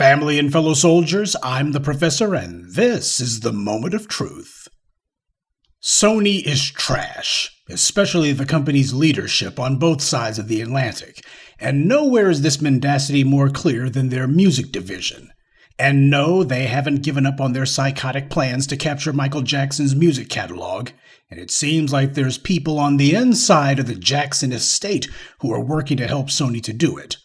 Family and fellow soldiers, I'm the Professor, and this is the Moment of Truth. Sony is trash, especially the company's leadership on both sides of the Atlantic, and nowhere is this mendacity more clear than their music division. And no, they haven't given up on their psychotic plans to capture Michael Jackson's music catalog, and it seems like there's people on the inside of the Jackson estate who are working to help Sony to do it.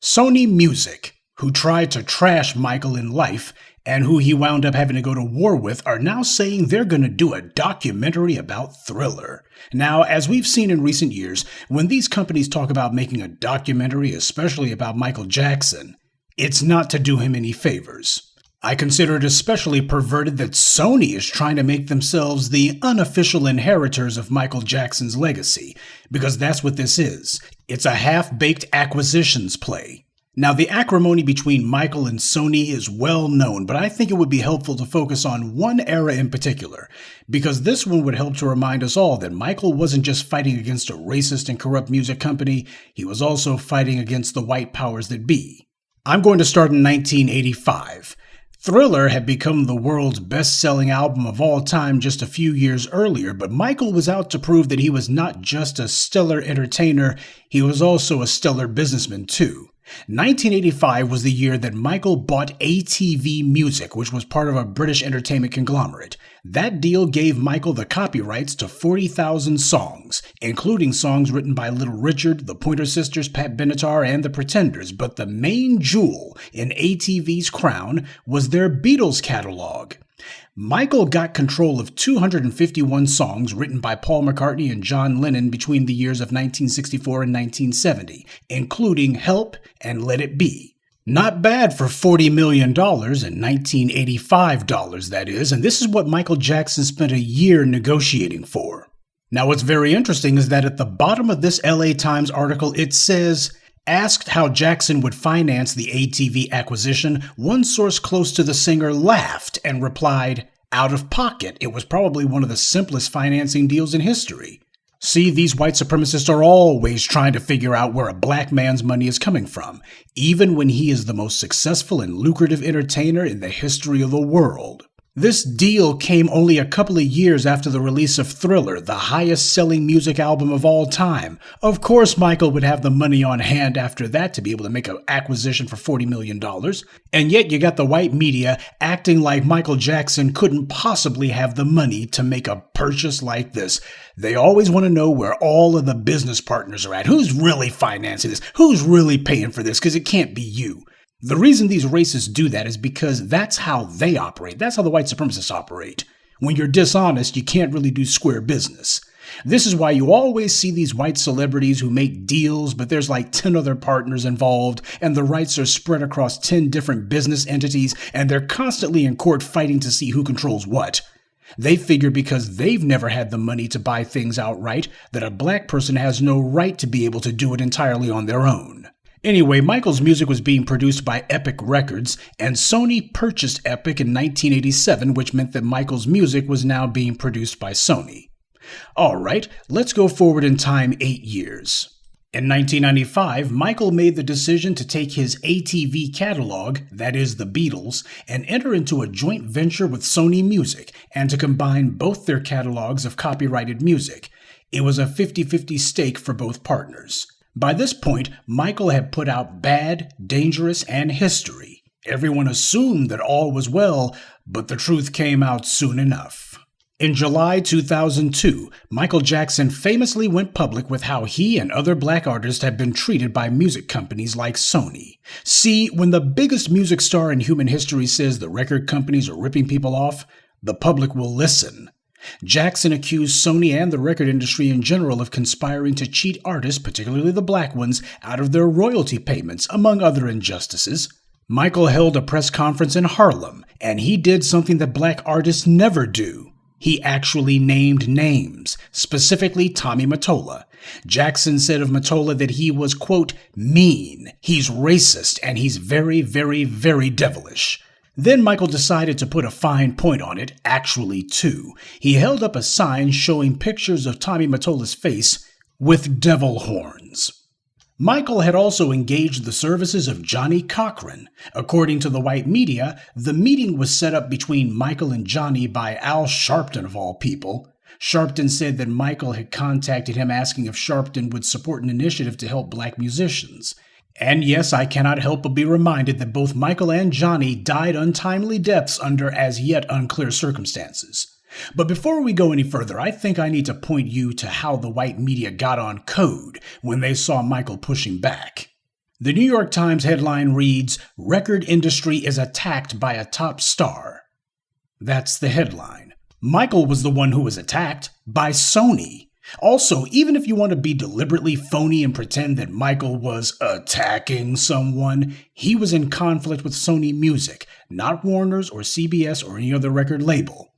Sony Music, who tried to trash Michael in life and who he wound up having to go to war with, are now saying they're going to do a documentary about Thriller. Now, as we've seen in recent years, when these companies talk about making a documentary, especially about Michael Jackson, it's not to do him any favors. I consider it especially perverted that Sony is trying to make themselves the unofficial inheritors of Michael Jackson's legacy, because that's what this is. It's a half-baked acquisitions play. Now, the acrimony between Michael and Sony is well known, but I think it would be helpful to focus on one era in particular, because this one would help to remind us all that Michael wasn't just fighting against a racist and corrupt music company, he was also fighting against the white powers that be. I'm going to start in 1985. Thriller had become the world's best-selling album of all time just a few years earlier, but Michael was out to prove that he was not just a stellar entertainer, he was also a stellar businessman too. 1985 was the year that Michael bought ATV Music, which was part of a British entertainment conglomerate. That deal gave Michael the copyrights to 40,000 songs, including songs written by Little Richard, the Pointer Sisters, Pat Benatar, and the Pretenders. But the main jewel in ATV's crown was their Beatles catalog. Michael got control of 251 songs written by Paul McCartney and John Lennon between the years of 1964 and 1970, including Help and Let It Be. Not bad for $40 million in 1985 dollars, that is, and this is what Michael Jackson spent a year negotiating for. Now, what's very interesting is that at the bottom of this LA Times article, it says, asked how Jackson would finance the ATV acquisition, one source close to the singer laughed and replied, out of pocket. It was probably one of the simplest financing deals in history. See, these white supremacists are always trying to figure out where a black man's money is coming from, even when he is the most successful and lucrative entertainer in the history of the world. This deal came only a couple of years after the release of Thriller, the highest-selling music album of all time. Of course, Michael would have the money on hand after that to be able to make an acquisition for $40 million. And yet you got the white media acting like Michael Jackson couldn't possibly have the money to make a purchase like this. They always want to know where all of the business partners are at. Who's really financing this? Who's really paying for this? Because it can't be you. The reason these racists do that is because that's how they operate. That's how the white supremacists operate. When you're dishonest, you can't really do square business. This is why you always see these white celebrities who make deals, but there's like 10 other partners involved, and the rights are spread across 10 different business entities, and they're constantly in court fighting to see who controls what. They figure because they've never had the money to buy things outright, that a black person has no right to be able to do it entirely on their own. Anyway, Michael's music was being produced by Epic Records, and Sony purchased Epic in 1987, which meant that Michael's music was now being produced by Sony. Alright, let's go forward in time 8 years. In 1995, Michael made the decision to take his ATV catalog, that is the Beatles, and enter into a joint venture with Sony Music, and to combine both their catalogs of copyrighted music. It was a 50-50 stake for both partners. By this point, Michael had put out Bad, Dangerous, and History. Everyone assumed that all was well, but the truth came out soon enough. In July 2002, Michael Jackson famously went public with how he and other black artists had been treated by music companies like Sony. See, when the biggest music star in human history says the record companies are ripping people off, the public will listen. Jackson accused Sony and the record industry in general of conspiring to cheat artists, particularly the black ones, out of their royalty payments, among other injustices. Michael held a press conference in Harlem, and he did something that black artists never do. He actually named names, specifically Tommy Mottola. Jackson said of Mottola that he was, quote, mean, he's racist, and he's very, very, very devilish. Then Michael decided to put a fine point on it, actually two. He held up a sign showing pictures of Tommy Mottola's face with devil horns. Michael had also engaged the services of Johnny Cochran. According to the white media, the meeting was set up between Michael and Johnny by Al Sharpton of all people. Sharpton said that Michael had contacted him asking if Sharpton would support an initiative to help black musicians. And yes, I cannot help but be reminded that both Michael and Johnny died untimely deaths under as yet unclear circumstances. But before we go any further, I think I need to point you to how the white media got on code when they saw Michael pushing back. The New York Times headline reads, "Record industry is attacked by a top star." That's the headline. Michael was the one who was attacked by Sony. Also, even if you want to be deliberately phony and pretend that Michael was attacking someone, he was in conflict with Sony Music, not Warner's or CBS or any other record label.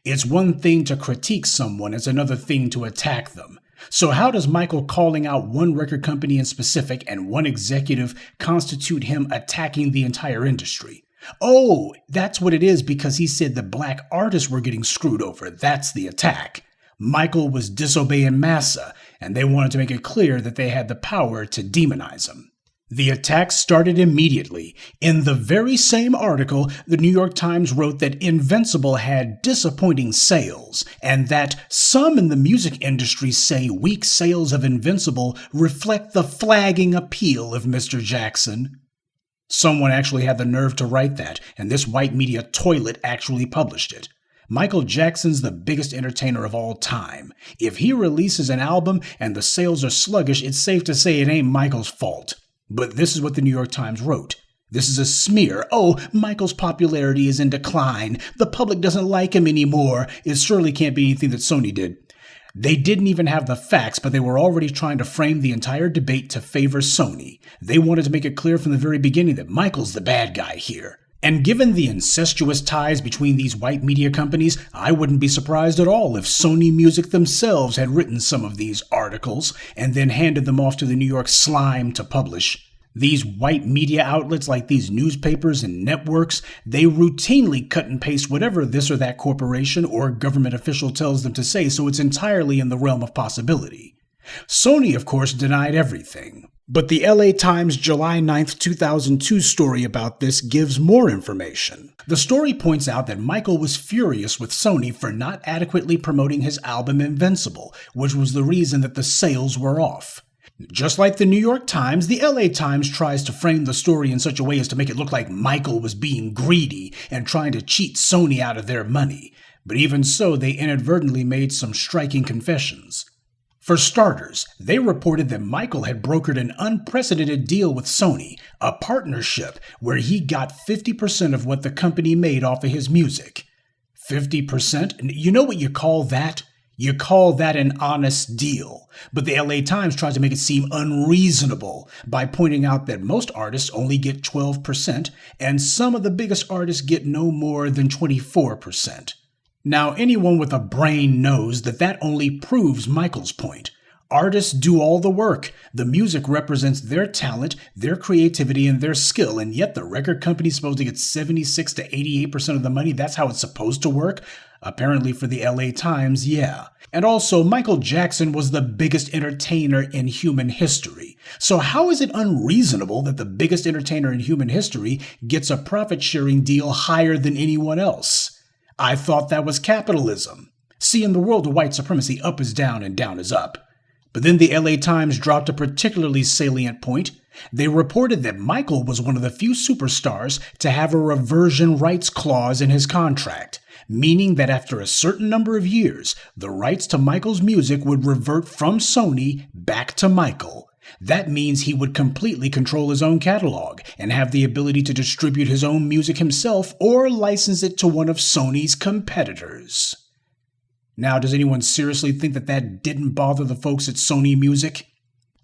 It's one thing to critique someone, it's another thing to attack them. So how does Michael calling out one record company in specific and one executive constitute him attacking the entire industry? Oh, that's what it is, because he said the black artists were getting screwed over. That's the attack. Michael was disobeying massa, and they wanted to make it clear that they had the power to demonize him. The attack started immediately. In the very same article, the New York Times wrote that Invincible had disappointing sales, and that some in the music industry say weak sales of Invincible reflect the flagging appeal of Mr. Jackson. Someone actually had the nerve to write that, and this white media toilet actually published it. Michael Jackson's the biggest entertainer of all time. If he releases an album and the sales are sluggish, it's safe to say it ain't Michael's fault. But this is what the New York Times wrote. This is a smear. Oh, Michael's popularity is in decline. The public doesn't like him anymore. It surely can't be anything that Sony did. They didn't even have the facts, but they were already trying to frame the entire debate to favor Sony. They wanted to make it clear from the very beginning that Michael's the bad guy here. And given the incestuous ties between these white media companies, I wouldn't be surprised at all if Sony Music themselves had written some of these articles and then handed them off to the New York slime to publish. These white media outlets like these newspapers and networks, they routinely cut and paste whatever this or that corporation or government official tells them to say, so it's entirely in the realm of possibility. Sony, of course, denied everything. But the LA Times July 9th, 2002 story about this gives more information. The story points out that Michael was furious with Sony for not adequately promoting his album Invincible, which was the reason that the sales were off. Just like the New York Times, the LA Times tries to frame the story in such a way as to make it look like Michael was being greedy and trying to cheat Sony out of their money. But even so, they inadvertently made some striking confessions. For starters, they reported that Michael had brokered an unprecedented deal with Sony, a partnership where he got 50% of what the company made off of his music. 50%? You know what you call that? You call that an honest deal. But the LA Times tried to make it seem unreasonable by pointing out that most artists only get 12%, and some of the biggest artists get no more than 24%. Now, anyone with a brain knows that that only proves Michael's point. Artists do all the work. The music represents their talent, their creativity, and their skill, and yet the record company's supposed to get 76 to 88% of the money. That's how it's supposed to work? Apparently for the LA Times, yeah. And also, Michael Jackson was the biggest entertainer in human history. So how is it unreasonable that the biggest entertainer in human history gets a profit-sharing deal higher than anyone else? I thought that was capitalism. See, in the world of white supremacy, up is down and down is up. But then the LA Times dropped a particularly salient point. They reported that Michael was one of the few superstars to have a reversion rights clause in his contract, meaning that after a certain number of years, the rights to Michael's music would revert from Sony back to Michael. That means he would completely control his own catalog and have the ability to distribute his own music himself or license it to one of Sony's competitors. Now, does anyone seriously think that that didn't bother the folks at Sony Music?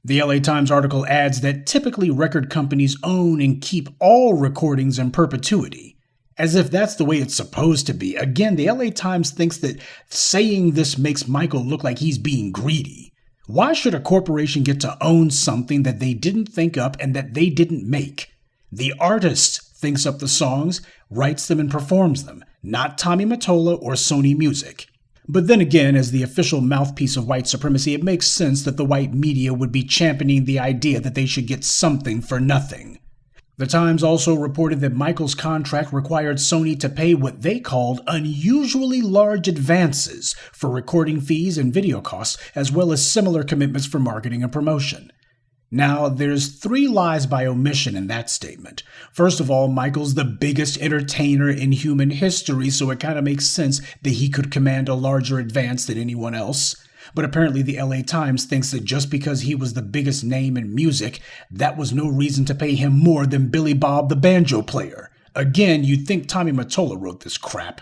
The LA Times article adds that typically record companies own and keep all recordings in perpetuity, as if that's the way it's supposed to be. Again, the LA Times thinks that saying this makes Michael look like he's being greedy. Why should a corporation get to own something that they didn't think up and that they didn't make? The artist thinks up the songs, writes them, and performs them, not Tommy Mottola or Sony Music. But then again, as the official mouthpiece of white supremacy, it makes sense that the white media would be championing the idea that they should get something for nothing. The Times also reported that Michael's contract required Sony to pay what they called unusually large advances for recording fees and video costs, as well as similar commitments for marketing and promotion. Now, there's 3 lies by omission in that statement. First of all, Michael's the biggest entertainer in human history, so it kind of makes sense that he could command a larger advance than anyone else. But apparently the LA Times thinks that just because he was the biggest name in music, that was no reason to pay him more than Billy Bob the banjo player. Again, you'd think Tommy Mottola wrote this crap.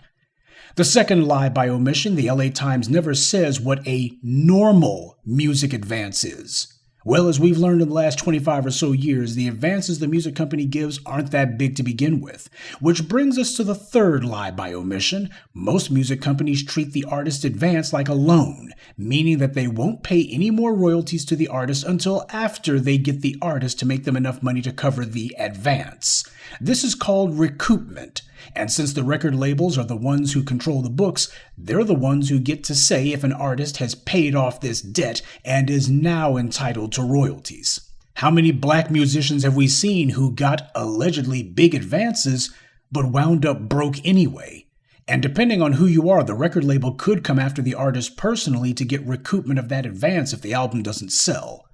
The second lie by omission, the LA Times never says what a normal music advance is. Well, as we've learned in the last 25 or so years, the advances the music company gives aren't that big to begin with. Which brings us to the third lie by omission. Most music companies treat the artist advance like a loan, meaning that they won't pay any more royalties to the artist until after they get the artist to make them enough money to cover the advance. This is called recoupment. And since the record labels are the ones who control the books, they're the ones who get to say if an artist has paid off this debt and is now entitled to royalties. How many black musicians have we seen who got allegedly big advances but wound up broke anyway? And depending on who you are, the record label could come after the artist personally to get recoupment of that advance if the album doesn't sell.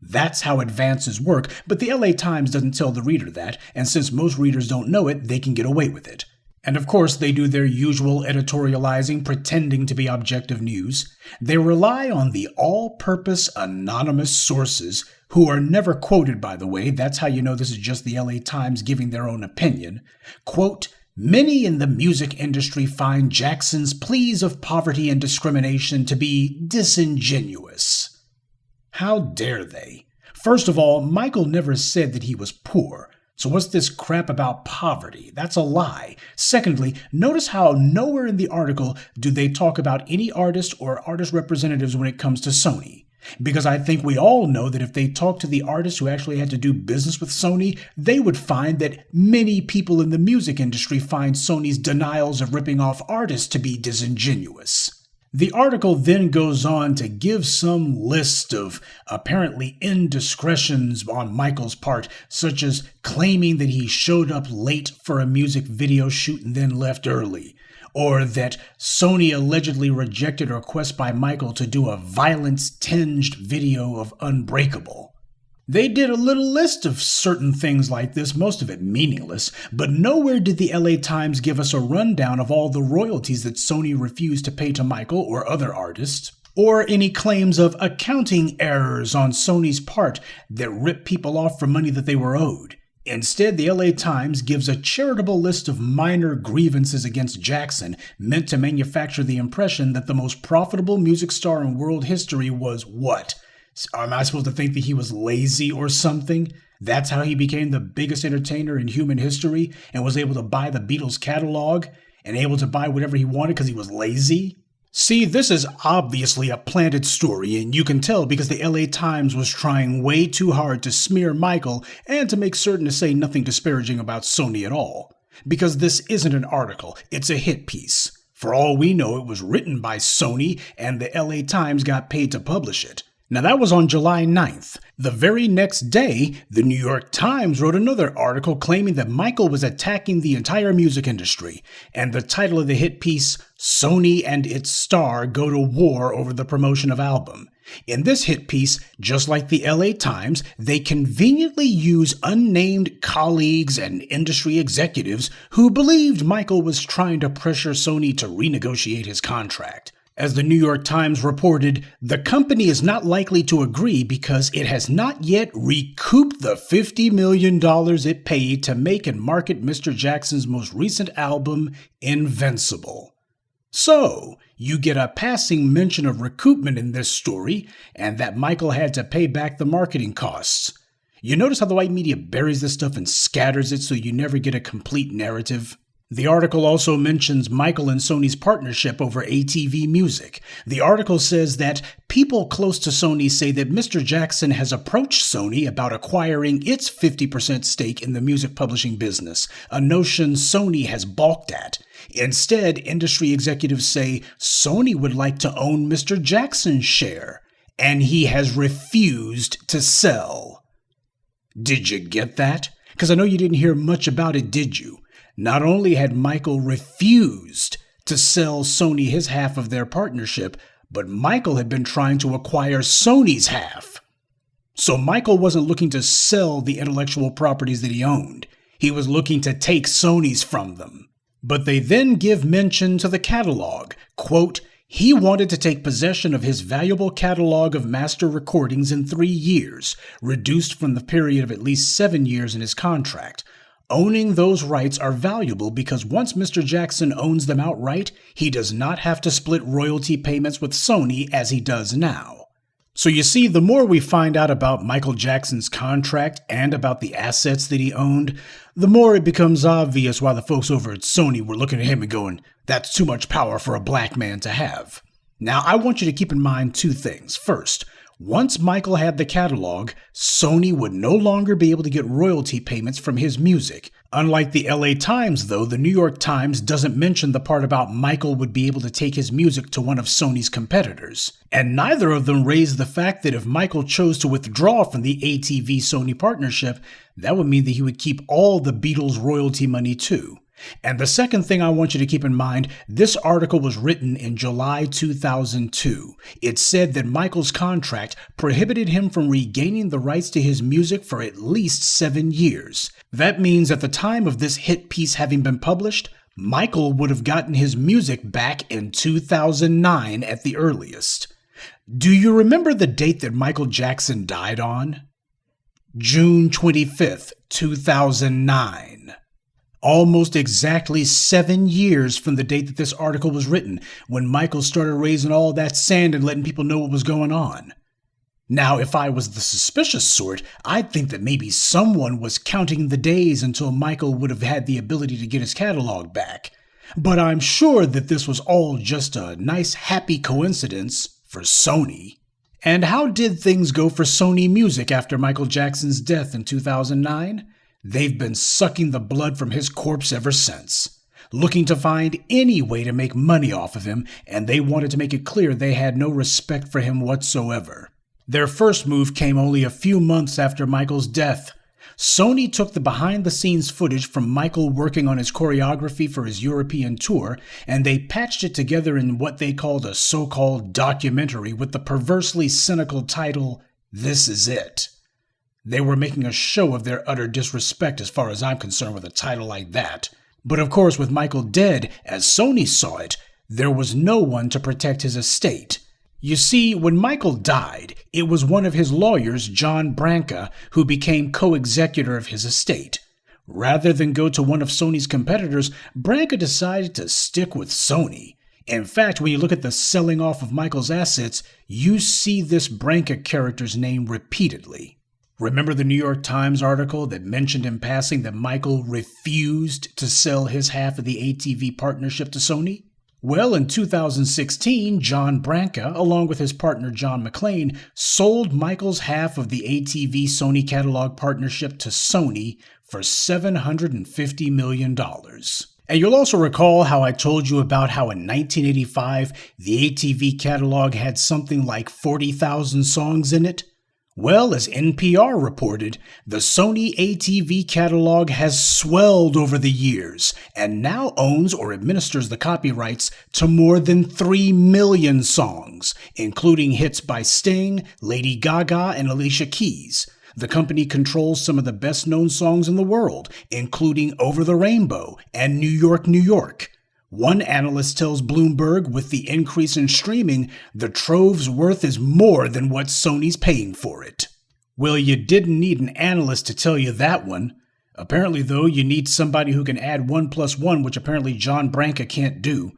That's how advances work, but the LA Times doesn't tell the reader that, and since most readers don't know it, they can get away with it. And of course, they do their usual editorializing, pretending to be objective news. They rely on the all-purpose anonymous sources, who are never quoted, by the way. That's how you know this is just the LA Times giving their own opinion. Quote, "Many in the music industry find Jackson's pleas of poverty and discrimination to be disingenuous." How dare they? First of all, Michael never said that he was poor. So what's this crap about poverty? That's a lie. Secondly, notice how nowhere in the article do they talk about any artist or artist representatives when it comes to Sony. Because I think we all know that if they talked to the artists who actually had to do business with Sony, they would find that many people in the music industry find Sony's denials of ripping off artists to be disingenuous. The article then goes on to give some list of apparently indiscretions on Michael's part, such as claiming that he showed up late for a music video shoot and then left early, or that Sony allegedly rejected a request by Michael to do a violence-tinged video of Unbreakable. They did a little list of certain things like this, most of it meaningless, but nowhere did the LA Times give us a rundown of all the royalties that Sony refused to pay to Michael or other artists, or any claims of accounting errors on Sony's part that ripped people off for money that they were owed. Instead, the LA Times gives a charitable list of minor grievances against Jackson, meant to manufacture the impression that the most profitable music star in world history was what? Am I supposed to think that he was lazy or something? That's how he became the biggest entertainer in human history and was able to buy the Beatles catalog and able to buy whatever he wanted because he was lazy? See, this is obviously a planted story, and you can tell because the LA Times was trying way too hard to smear Michael and to make certain to say nothing disparaging about Sony at all. Because this isn't an article, it's a hit piece. For all we know, it was written by Sony and the LA Times got paid to publish it. Now that was on July 9th. The very next day, the New York Times wrote another article claiming that Michael was attacking the entire music industry, and the title of the hit piece, "Sony and its Star Go to War Over the Promotion of Album." In this hit piece, just like the LA Times, they conveniently use unnamed colleagues and industry executives who believed Michael was trying to pressure Sony to renegotiate his contract. As the New York Times reported, the company is not likely to agree because it has not yet recouped the $50 million it paid to make and market Mr. Jackson's most recent album, Invincible. So, you get a passing mention of recoupment in this story, and that Michael had to pay back the marketing costs. You notice how the white media buries this stuff and scatters it so you never get a complete narrative? The article also mentions Michael and Sony's partnership over ATV Music. The article says that people close to Sony say that Mr. Jackson has approached Sony about acquiring its 50% stake in the music publishing business, a notion Sony has balked at. Instead, industry executives say Sony would like to own Mr. Jackson's share, and he has refused to sell. Did you get that? Because I know you didn't hear much about it, did you? Not only had Michael refused to sell Sony his half of their partnership, but Michael had been trying to acquire Sony's half. So Michael wasn't looking to sell the intellectual properties that he owned. He was looking to take Sony's from them. But they then give mention to the catalog. Quote, he wanted to take possession of his valuable catalog of master recordings in 3 years, reduced from the period of at least 7 years in his contract. Owning those rights are valuable because once Mr. Jackson owns them outright, he does not have to split royalty payments with Sony as he does now. So you see, the more we find out about Michael Jackson's contract and about the assets that he owned, the more it becomes obvious why the folks over at Sony were looking at him and going, that's too much power for a black man to have. Now, I want you to keep in mind 2 things. First, once Michael had the catalog, Sony would no longer be able to get royalty payments from his music. Unlike the LA Times, though, the New York Times doesn't mention the part about Michael would be able to take his music to one of Sony's competitors. And neither of them raised the fact that if Michael chose to withdraw from the ATV Sony partnership, that would mean that he would keep all the Beatles' royalty money too. And the second thing I want you to keep in mind, this article was written in July 2002. It said that Michael's contract prohibited him from regaining the rights to his music for at least 7 years. That means at the time of this hit piece having been published, Michael would have gotten his music back in 2009 at the earliest. Do you remember the date that Michael Jackson died on? June 25th, 2009. Almost exactly 7 years from the date that this article was written, when Michael started raising all that sand and letting people know what was going on. Now, if I was the suspicious sort, I'd think that maybe someone was counting the days until Michael would have had the ability to get his catalog back. But I'm sure that this was all just a nice happy coincidence for Sony. And how did things go for Sony Music after Michael Jackson's death in 2009? They've been sucking the blood from his corpse ever since, looking to find any way to make money off of him, and they wanted to make it clear they had no respect for him whatsoever. Their first move came only a few months after Michael's death. Sony took the behind-the-scenes footage from Michael working on his choreography for his European tour, and they patched it together in what they called a so-called documentary with the perversely cynical title, This Is It. They were making a show of their utter disrespect as far as I'm concerned with a title like that. But of course, with Michael dead, as Sony saw it, there was no one to protect his estate. You see, when Michael died, it was one of his lawyers, John Branca, who became co-executor of his estate. Rather than go to one of Sony's competitors, Branca decided to stick with Sony. In fact, when you look at the selling off of Michael's assets, you see this Branca character's name repeatedly. Remember the New York Times article that mentioned in passing that Michael refused to sell his half of the ATV partnership to Sony? Well, in 2016, John Branca, along with his partner John McClane, sold Michael's half of the ATV Sony catalog partnership to Sony for $750 million. And you'll also recall how I told you about how in 1985, the ATV catalog had something like 40,000 songs in it? Well, as NPR reported, the Sony ATV catalog has swelled over the years and now owns or administers the copyrights to more than 3 million songs, including hits by Sting, Lady Gaga, and Alicia Keys. The company controls some of the best-known songs in the world, including Over the Rainbow and New York, New York. One analyst tells Bloomberg with the increase in streaming, the trove's worth is more than what Sony's paying for it. Well, you didn't need an analyst to tell you that one. Apparently, though, you need somebody who can add 1 + 1, which apparently John Branca can't do.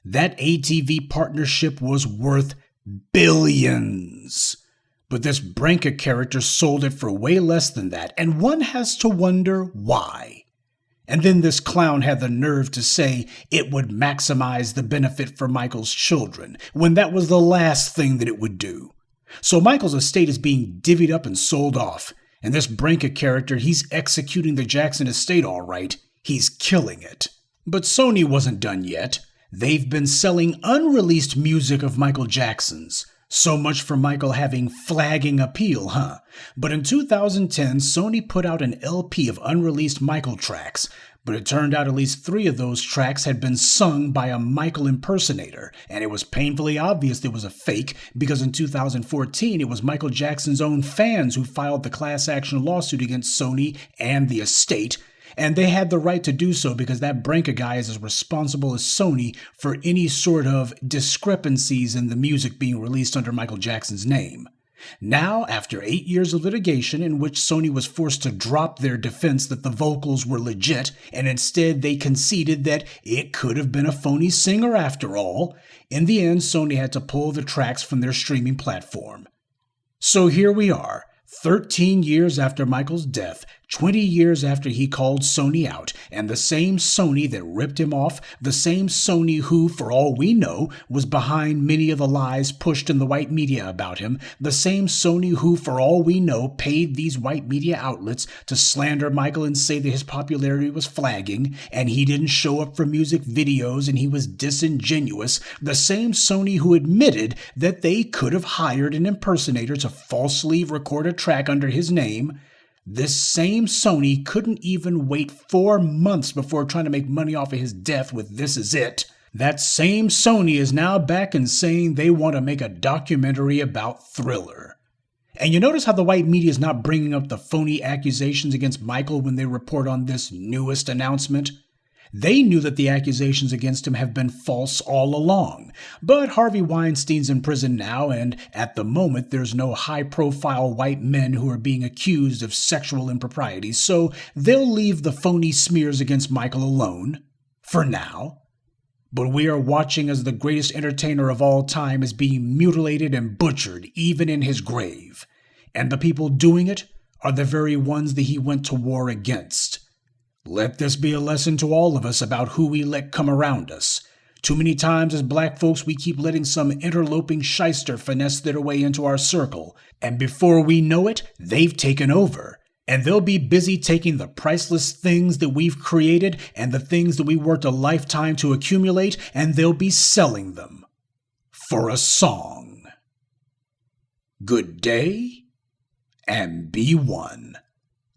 That ATV partnership was worth billions. But this Branca character sold it for way less than that, and one has to wonder why. And then this clown had the nerve to say it would maximize the benefit for Michael's children, when that was the last thing that it would do. So Michael's estate is being divvied up and sold off, and this Branca character, he's executing the Jackson estate all right. He's killing it. But Sony wasn't done yet. They've been selling unreleased music of Michael Jackson's. So much for Michael having flagging appeal, huh? But in 2010, Sony put out an LP of unreleased Michael tracks, but it turned out at least 3 of those tracks had been sung by a Michael impersonator, and it was painfully obvious it was a fake because in 2014 it was Michael Jackson's own fans who filed the class action lawsuit against Sony and the estate, and they had the right to do so because that Branca guy is as responsible as Sony for any sort of discrepancies in the music being released under Michael Jackson's name. Now, after 8 years of litigation in which Sony was forced to drop their defense that the vocals were legit, and instead they conceded that it could have been a phony singer after all, in the end Sony had to pull the tracks from their streaming platform. So here we are, 13 years after Michael's death, 20 years after he called Sony out, and the same Sony that ripped him off, the same Sony who, for all we know, was behind many of the lies pushed in the white media about him, the same Sony who, for all we know, paid these white media outlets to slander Michael and say that his popularity was flagging, and he didn't show up for music videos and he was disingenuous, the same Sony who admitted that they could have hired an impersonator to falsely record a track under his name. This same Sony couldn't even wait 4 months before trying to make money off of his death with This Is It. That same Sony is now back and saying they want to make a documentary about Thriller. And you notice how the white media is not bringing up the phony accusations against Michael when they report on this newest announcement? They knew that the accusations against him have been false all along, but Harvey Weinstein's in prison now, and at the moment there's no high-profile white men who are being accused of sexual improprieties, so they'll leave the phony smears against Michael alone, for now. But we are watching as the greatest entertainer of all time is being mutilated and butchered, even in his grave. And the people doing it are the very ones that he went to war against. Let this be a lesson to all of us about who we let come around us. Too many times as black folks we keep letting some interloping shyster finesse their way into our circle, and before we know it, they've taken over. And they'll be busy taking the priceless things that we've created and the things that we worked a lifetime to accumulate, and they'll be selling them for a song. Good day, and be one.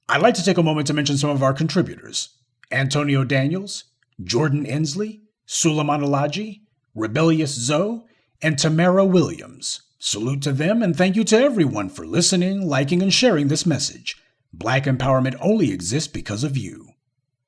I'd like to take a moment to mention some of our contributors: Antonio Daniels, Jordan Ensley, Suleiman Alaji, Rebellious Zoe, and Tamara Williams. Salute to them, and thank you to everyone for listening, liking, and sharing this message. Black empowerment only exists because of you.